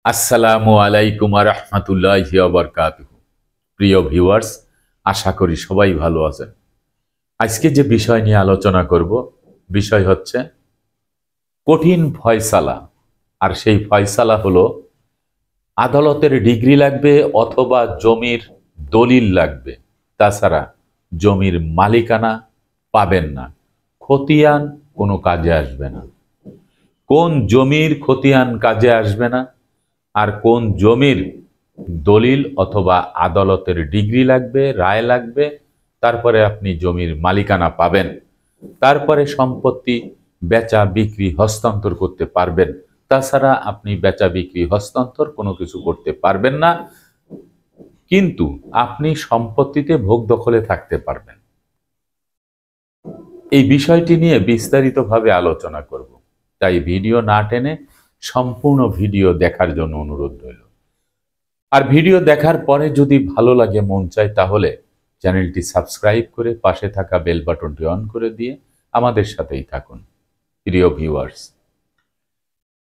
আসসালামু আলাইকুম রহমতুল্লাহি ওয়া বারাকাতুহু। প্রিয় ভিউয়ার্স, আশা করি সবাই ভালো আছেন। আজকে যে বিষয় নিয়ে আলোচনা করব, বিষয় হচ্ছে কঠিন ফয়সালা। আর সেই ফয়সালা হলো আদালতের ডিগ্রি লাগবে অথবা জমির দলিল লাগবে, তাছাড়া জমির মালিকানা পাবেন না। খতিয়ান কোনো কাজে আসবে না। কোন জমির খতিয়ান কাজে আসবে না আর কোন জমির দলিল অথবা আদালতের ডিগ্রি লাগবে, রায় লাগবে, তারপরে আপনি জমির মালিকানা পাবেন। তারপরে সম্পত্তি বেচা বিক্রি হস্তান্তর করতে পারবেন। তাছাড়া আপনি বেচা বিক্রি হস্তান্তর কোনো কিছু করতে পারবেন না, কিন্তু আপনি সম্পত্তিতে ভোগ দখলে থাকতে পারবেন। এই বিষয়টি নিয়ে বিস্তারিতভাবে আলোচনা করব, তাই ভিডিও না টেনে সম্পূর্ণ ভিডিও দেখার জন্য অনুরোধ রইল। আর ভিডিও দেখার পরে যদি ভালো লাগে, মন চায়, তাহলে চ্যানেলটি সাবস্ক্রাইব করে পাশে থাকা বেল বাটনটি অন করে দিয়ে আমাদের সাথেই থাকুন। প্রিয় ভিউয়ার্স,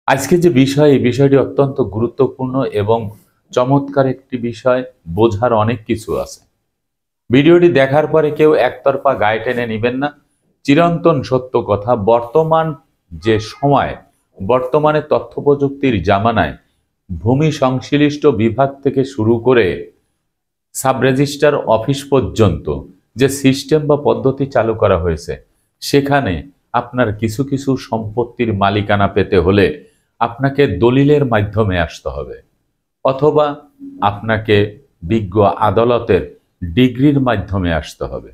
আজকে যে বিষয়, এই বিষয়টি অত্যন্ত গুরুত্বপূর্ণ এবং চমৎকার একটি বিষয়। বোঝার অনেক কিছু আছে। ভিডিওটি দেখার পরে কেউ একতরফা গায়ে টেনে নেবেন না। চিরন্তন সত্য কথা, বর্তমান যে সময়, বর্তমানে তথ্য প্রযুক্তির জামানায় ভূমি সংশ্লিষ্ট বিভাগ থেকে শুরু করে সাব রেজিস্ট্রার অফিস পর্যন্ত যে সিস্টেম বা পদ্ধতি চালু করা হয়েছে, সেখানে আপনার কিছু কিছু সম্পত্তির মালিকানা পেতে হলে আপনাকে দলিলের মাধ্যমে আসতে হবে, অথবা আপনাকে বিজ্ঞ আদালতের ডিগ্রির মাধ্যমে আসতে হবে।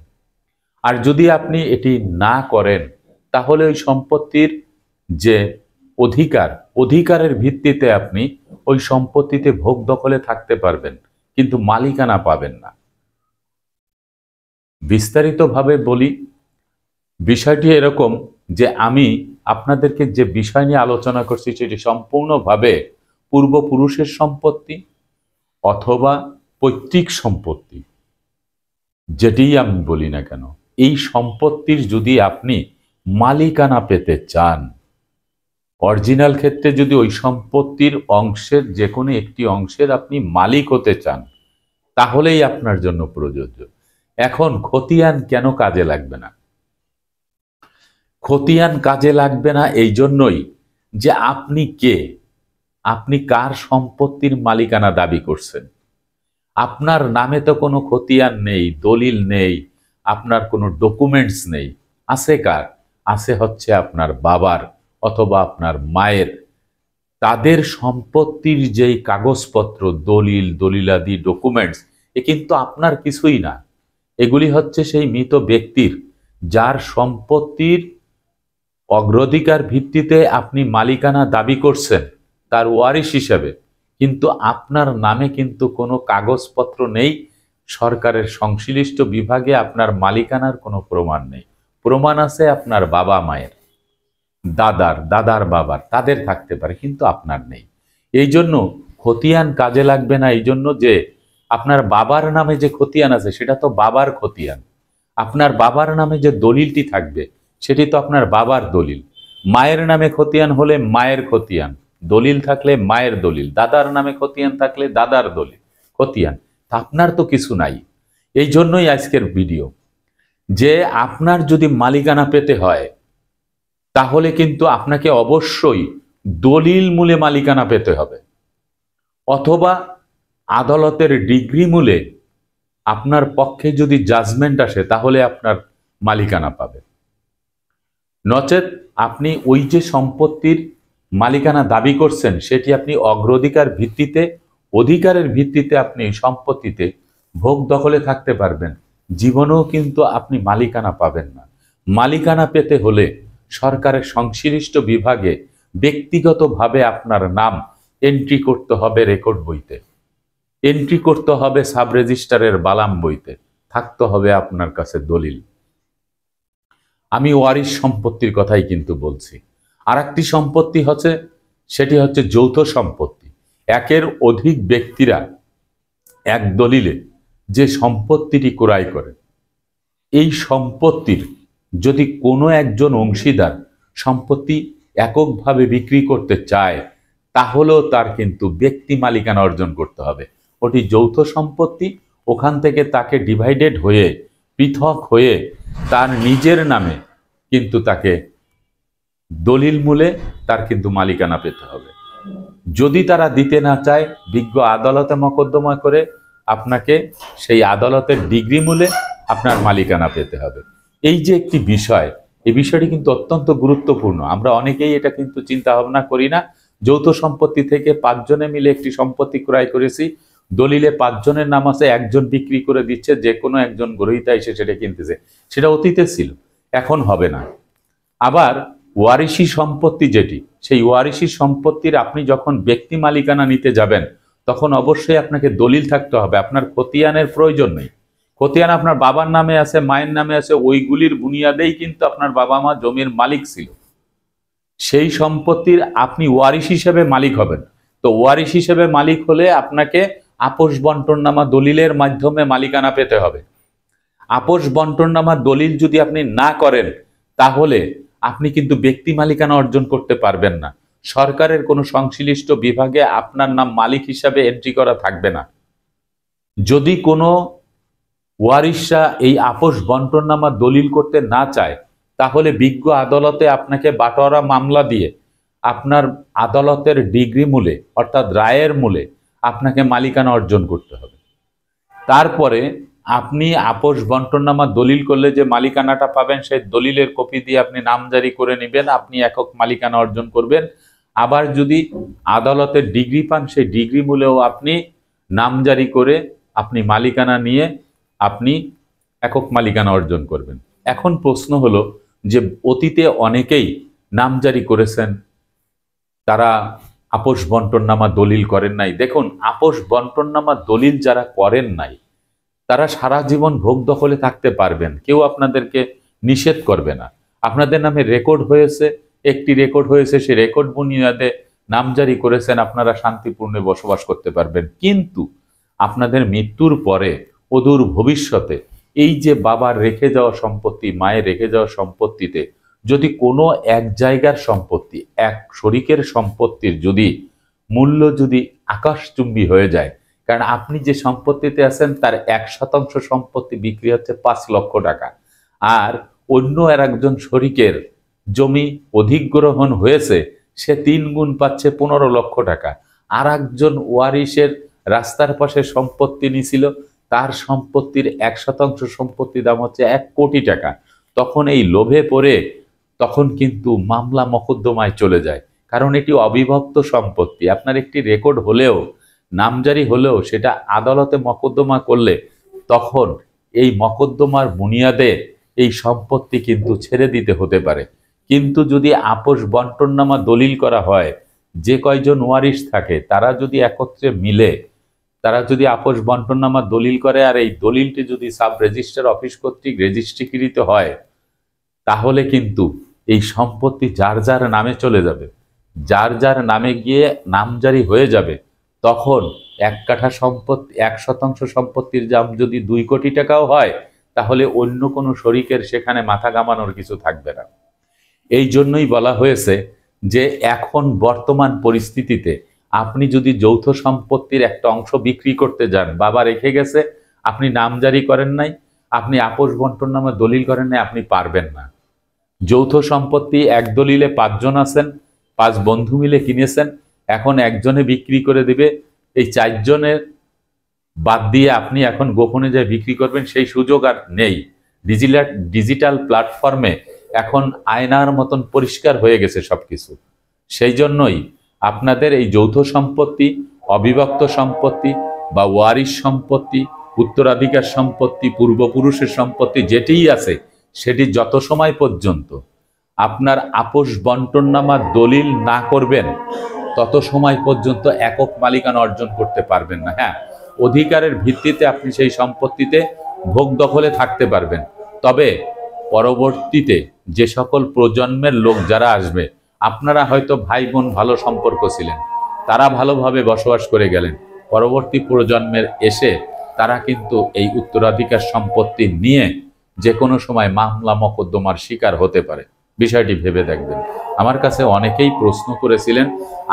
আর যদি আপনি এটি না করেন, তাহলে ওই সম্পত্তির যে অধিকারের ভিত্তিতে আপনি ওই সম্পত্তিতে ভোগ দখলে থাকতে পারবেন, কিন্তু মালিকানা পাবেন না। বিস্তারিতভাবে বলি, বিষয়টি এরকম যে আমি আপনাদেরকে যে বিষয় নিয়ে আলোচনা করছি সেটি সম্পূর্ণভাবে পূর্বপুরুষের সম্পত্তি অথবা পৈতৃক সম্পত্তি, যেটিই আমি বলি না কেন, এই সম্পত্তির যদি আপনি মালিকানা পেতে চান, অরিজিনাল ক্ষেত্রে যদি ওই সম্পত্তির অংশের যে কোনো একটি অংশের আপনি মালিক হতে চান, তাহলেই আপনার জন্য প্রযোজ্য। এখন খতিয়ান কেন কাজে লাগবে না? খতিয়ান কাজে লাগবে না এই জন্যই যে আপনি কে, আপনি কার সম্পত্তির মালিকানা দাবি করছেন। আপনার নামে তো কোনো খতিয়ান নেই, দলিল নেই, আপনার কোনো ডকুমেন্টস নেই। আছে কার? আছে হচ্ছে আপনার বাবার অথবা আপনার মায়ের। তাদের সম্পত্তির যেই কাগজপত্র, দলিল, দলিলাদি, ডকুমেন্টস, এ কিন্তু আপনার কিছুই না। এগুলি হচ্ছে সেই মৃত ব্যক্তির, যার সম্পত্তির অগ্রাধিকার ভিত্তিতে আপনি মালিকানা দাবি করছেন তার ওয়ারিশ হিসেবে, কিন্তু আপনার নামে কিন্তু কোনো কাগজপত্র নেই। সরকারের সংশ্লিষ্ট বিভাগে আপনার মালিকানার কোনো প্রমাণ নেই। প্রমাণ আছে আপনার বাবা মায়ের, দাদার বাবার, তাদের থাকতে পারে, কিন্তু আপনার নেই। এই জন্য খতিয়ান কাজে লাগবে না। এই জন্য যে আপনার বাবার নামে যে খতিয়ান আছে সেটা তো বাবার খতিয়ান। আপনার বাবার নামে যে দলিলটি থাকবে সেটি তো আপনার বাবার দলিল। মায়ের নামে খতিয়ান হলে মায়ের খতিয়ান, দলিল থাকলে মায়ের দলিল, দাদার নামে খতিয়ান থাকলে দাদার দলিল, খতিয়ান। আপনার তো কিছু নাই। এই জন্যই আজকের ভিডিও, যে আপনার যদি মালিকানা পেতে হয়, তাহলে কিন্তু আপনাকে অবশ্যই দলিল মূলে মালিকানা পেতে হবে, অথবা আদালতের ডিগ্রি মূলে আপনার পক্ষে যদি জাজমেন্ট আসে, তাহলে আপনার মালিকানা পাবে। নচেত আপনি ওই যে সম্পত্তির মালিকানা দাবি করছেন সেটি আপনি অগ্রাধিকার ভিত্তিতে, অধিকারের ভিত্তিতে আপনি সম্পত্তিতে ভোগ দখলে থাকতে পারবেন, জীবনেও কিন্তু আপনি মালিকানা পাবেন না। মালিকানা পেতে হলে সরকারের সংশ্লিষ্ট বিভাগে ব্যক্তিগতভাবে আপনার নাম এন্ট্রি করতে হবে রেকর্ড বইতে, এন্ট্রি করতে হবে সাব রেজিস্ট্রারের বালাম বইতে, থাকতে হবে আপনার কাছে দলিল। আমি ওয়ারিশ সম্পত্তির কথাই কিন্তু বলছি। আর একটি সম্পত্তি হচ্ছে, সেটি হচ্ছে যৌথ সম্পত্তি। একের অধিক ব্যক্তিরা এক দলিলে যে সম্পত্তিটি ক্রয় করে, এই সম্পত্তির যদি কোনো একজন অংশীদার সম্পত্তি এককভাবে বিক্রি করতে চায়, তাহলেও তার কিন্তু ব্যক্তি মালিকানা অর্জন করতে হবে। ওটি যৌথ সম্পত্তি, ওখান থেকে তাকে ডিভাইডেড হয়ে, পৃথক হয়ে তার নিজের নামে কিন্তু তাকে দলিল মূলে তার কিন্তু মালিকানা পেতে হবে। যদি তারা দিতে না চায়, বিজ্ঞ আদালতে মকদ্দমা করে আপনাকে সেই আদালতের ডিগ্রি মূলে আপনার মালিকানা পেতে হবে। এই যে একটি বিষয়, এই বিষয়টি কিন্তু অত্যন্ত গুরুত্বপূর্ণ। আমরা অনেকেই এটা কিন্তু চিন্তা ভাবনা করি না। যৌথ সম্পত্তি থেকে 5 জনে মিলে একটি সম্পত্তি ক্রয় করেছি, দলিলে 5 জনের নাম আছে, একজন বিক্রি করে দিচ্ছে, যে কোনো একজন গ্রহীতা এসে সেটা কিনতেছে। সেটা অতীতে ছিল, এখন হবে না। আবার ওয়ারিশি সম্পত্তি যেটি, সেই ওয়ারিশি সম্পত্তির আপনি যখন ব্যক্তি মালিকানা নিতে যাবেন, তখন অবশ্যই আপনাকে দলিল থাকতে হবে। আপনার খতিয়ানের প্রয়োজন নেই। খতিয়ান আপনার বাবার নামে আছে, মায়ের নামে আছে, ওইগুলির বুনিয়াদেই কিন্তু আপনার বাবা মা জমির মালিক ছিল। সেই সম্পত্তির আপনি ওয়ারিশ হিসেবে মালিক হবেন। তো ওয়ারিশ হিসেবে মালিক হলে আপনাকে আপোষ বন্টননামা দলিলের মাধ্যমে মালিকানা পেতে হবে। আপোষ বন্টননামা দলিল যদি আপনি না করেন, তাহলে আপনি কিন্তু ব্যক্তি মালিকানা অর্জন করতে পারবেন না। সরকারের কোনো সংশ্লিষ্ট বিভাগে আপনার নাম মালিক হিসাবে এন্ট্রি করা থাকবে না। যদি কোনো ওয়ারিশরা এই আপোষ বন্টননামা দলিল করতে না চায়, তাহলে বিজ্ঞ আদালতে আপনাকে বাটোয়ারা মামলা দিয়ে আপনার আদালতের ডিগ্রি মূলে, অর্থাৎ রায়ের মূলে আপনাকে মালিকানা অর্জন করতে হবে। তারপরে আপনি আপোষ বন্টননামা দলিল করলে যে মালিকানাটা পাবেন, সেই দলিলের কপি দিয়ে আপনি নামজারি করে নেবেন, আপনি একক মালিকানা অর্জন করবেন। আবার যদি আদালতের ডিগ্রি পান, সেই ডিগ্রি মূলেও আপনি নামজারি করে আপনি মালিকানা নিয়ে আপনি একক মালিকানা অর্জন করবেন। এখন প্রশ্ন হলো যে অতীতে অনেকেই নামজারি করেছেন, তারা আপোষ বন্টননামা দলিল করেন নাই। দেখুন, আপোষ বন্টননামা দলিল যারা করেন নাই, তারা সারা জীবন ভোগ দখলে থাকতে পারবেন, কেউ আপনাদেরকে নিষেধ করবে না। আপনাদের নামে রেকর্ড হয়েছে, একটি রেকর্ড হয়েছে, সেই রেকর্ড বুনিয়াদে নামজারি করেছেন, আপনারা শান্তিপূর্ণে বসবাস করতে পারবেন। কিন্তু আপনাদের মৃত্যুর পরে অদূর ভবিষ্যতে এই যে বাবার রেখে যাওয়া সম্পত্তি, মায়ের রেখে যাওয়া সম্পত্তিতে যদি কোনো এক জায়গার সম্পত্তি, এক শরিকের সম্পত্তির যদি মূল্য যদি আকাশচুম্বী হয়ে যায়, কারণ আপনি যে সম্পত্তিতে আছেন তার 1% সম্পত্তি বিক্রি হচ্ছে 5 লক্ষ টাকা, আর অন্য আর একজন শরিকের জমি অধিগ্রহণ হয়েছে, সে 3 গুণ পাচ্ছে 15 লক্ষ টাকা। আর একজন ওয়ারিশের রাস্তার পাশে সম্পত্তি নিছিল, তার সম্পত্তির 1% সম্পত্তি দাম হচ্ছে 1 কোটি টাকা। তখন এই লোভে পড়ে তখন কিন্তু মামলা মকদ্দমায় চলে যায়, কারণ এটি অবিভক্ত সম্পত্তি। আপনার একটি রেকর্ড হলেও, নামজারি হলেও, সেটা আদালতে মকদ্দমা করলে তখন এই মকদ্দমার বুনিয়াদে এই সম্পত্তি কিন্তু ছেড়ে দিতে হতে পারে। কিন্তু যদি আপোষ বন্টননামা দলিল করা হয়, যে কয়জন ওয়ারিশ থাকে তারা যদি একত্রে মিলে, তারা যদি আপোষ বন্টননামা দলিল করে, আর এই দলিলটি যদি সাব রেজিস্ট্রার অফিস কর্তৃক রেজিস্ট্রিকৃত হয়, তাহলে কিন্তু এই সম্পত্তি যার যার নামে চলে যাবে, যার যার নামে গিয়ে নামজারি হয়ে যাবে। তখন 1 কাঠা সম্পত্তি, 1% সম্পত্তির দাম যদি 2 কোটি টাকাও হয়, তাহলে অন্য কোনো শরিকের সেখানে মাথা ঘামানোর কিছু থাকবে না। এই জন্যই বলা হয়েছে যে এখন বর্তমান পরিস্থিতিতে আপনি যদি যৌথ সম্পত্তির একটা অংশ বিক্রি করতে যান, বাবা রেখে গেছে, আপনি নামজারি করেন নাই, আপনি আপোষ বন্টননামা দলিল করেন নাই, আপনি পারবেন না। যৌথ সম্পত্তি এক দলিলে 5 জন আছেন, 5 বন্ধু মিলে কিনেছেন, এখন একজনে বিক্রি করে দিবে, এই 4 জনের বাদ দিয়ে আপনি এখন গোপনে যায় বিক্রি করবেন, সেই সুযোগ আর নেই। ডিজিটাল প্ল্যাটফর্মে এখন আয়নার মতন পরিষ্কার হয়ে গেছে সবকিছু। সেই জন্যই আপনাদের এই যৌথ সম্পত্তি, অবিভক্ত সম্পত্তি বা ওয়ারিশ সম্পত্তি, উত্তরাধিকার সম্পত্তি, পূর্বপুরুষের সম্পত্তি যেটিই আছে, সেটি যত সময় পর্যন্ত আপনার আপোষ বন্টননামা দলিল না করবেন, তত সময় পর্যন্ত একক মালিকানা অর্জন করতে পারবেন না। হ্যাঁ, অধিকারের ভিত্তিতে আপনি সেই সম্পত্তিতে ভোগ দখলে থাকতে পারবেন, তবে পরবর্তীতে যে সকল প্রজন্মের লোক যারা আসবে, আপনারা হয়তো ভাই বোন ভালো সম্পর্ক ছিলেন, তারা ভালোভাবে বসবাস করে গেলেন, পরবর্তী প্রজন্মের এসে তারা কিন্তু এই উত্তরাধিকার সম্পত্তি নিয়ে যে কোনো সময় মামলা মকদ্দমার শিকার হতে পারে। বিষয়টি ভেবে দেখবেন। আমার কাছে অনেকেই প্রশ্ন করেছিলেন,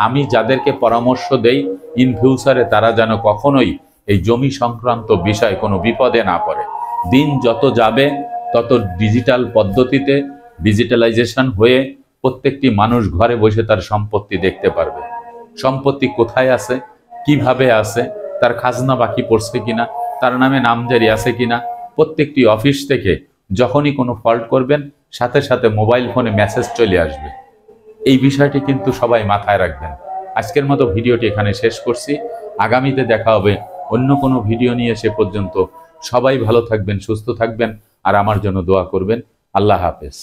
আমি যাদেরকে পরামর্শ দেই ইন ফিউচারে তারা যেন কখনোই এই জমি সংক্রান্ত বিষয় কোনো বিপদে না পড়ে। দিন যত যাবে তত ডিজিটাল পদ্ধতিতে ডিজিটালাইজেশন হয়ে প্রত্যেকটি মানুষ ঘরে বসে তার সম্পত্তি দেখতে পারবে। সম্পত্তি কোথায় আছে, কিভাবে আছে, তার খাজনা বাকি পড়ছে কিনা, তার নামে নামজারি আছে কিনা, প্রত্যেকটি অফিস থেকে যখনই কোনো ফল্ট করবেন সাথে সাথে মোবাইল ফোনে মেসেজ চলে আসবে। এই বিষয়টি কিন্তু সবাই মাথায় রাখবেন। আজকের মতো ভিডিওটি এখানে শেষ করছি। আগামীতে দেখা হবে অন্য কোনো ভিডিও নিয়ে। সে পর্যন্ত সবাই ভালো থাকবেন, সুস্থ থাকবেন, আর আমার জন্য দোয়া করবেন। আল্লাহ হাফেজ।